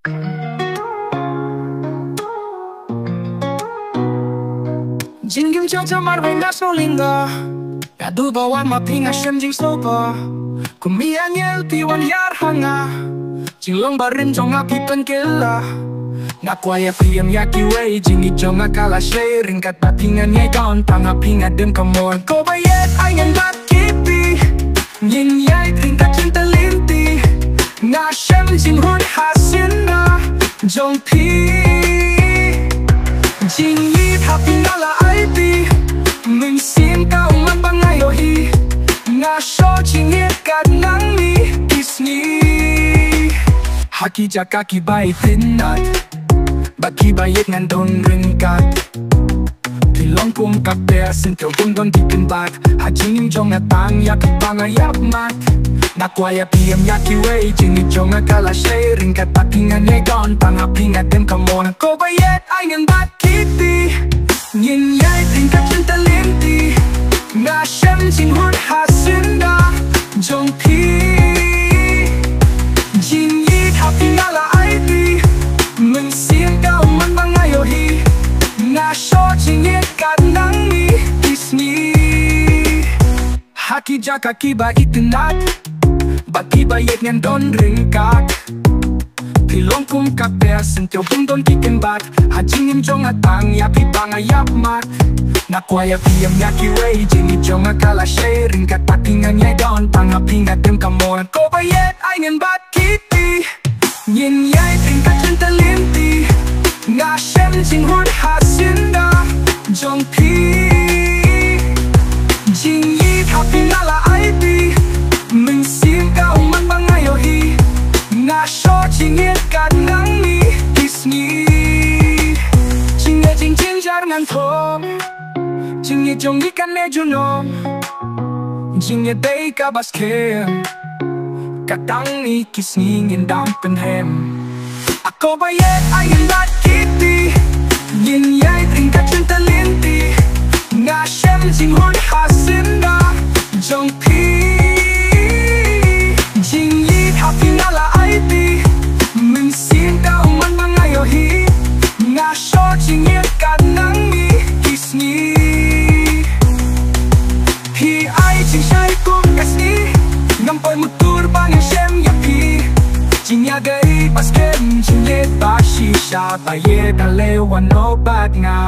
Jing kim cho mar về ngã số linga ya du bawa ma pinga shem jing sopa kumi angel tiwan yar hanga jing long barin jonga pipen kela na kwaya piam ya kiwei jing I jonga kala shay ringkat ba pinga nyai don tanga pinga dem kamon ko bayet ayan bat kipi yin yai ringkat cinta linti na shem jing hun hasina jong pi jing yi happy nala ip mình xin cao man bang ngayo hi nga so jing yet kat nang mi Disney haki jakaki bai tinat baki bayet ngan don ringkat tilong kum kape sin teo bun don dikin bat hajing jong atang yak banga yap mat na kwaya piam yaki wei jing jong akala shay ringkat pakingan ye don tanga pinga dem kamona ko bayet ayan bat kitty nhìn yai ringkat cinta linti na shem jing hun hasinda jong pi jing yi happy nala ip mình xin cao man bang ngayo hi na so jing yet kat nang mi Disney haki jakaki ba itinat baki bayet ngan don ringkat tilong kum kape sin teo bun don kikin bat hajing im jong atang ya pi banga yap mat na kwaya piam yaki wei jing jong akala shay ringkat patingan yai don tanga pinga dem kamon ko bayet ayan bat kitty yin yai ringkat cinta linti nga shem jing hun hasinda jong pi jing yi happy nala ip mình xin cao man bang ngayo hi nga so jing yet kat nang mi Disney jing ye jing jing jar ngan thom jing ye jong ikan ne junom jing ye day ka baskem katang mi Disney ngin dampen hem ako bayet ayan bat kitty yin yai ringkat cinta linti nga shem jing hun hasinda jong pi jing yi happy nala ip mình xin cao man bang ngayo hi nga so jing yet kat nang mi Disney hi ai jing shai kum kasni ngam poi mutur bang shem ya pi jing ya gai baskem jing let ba shi sha ba ye da le wan no bat nga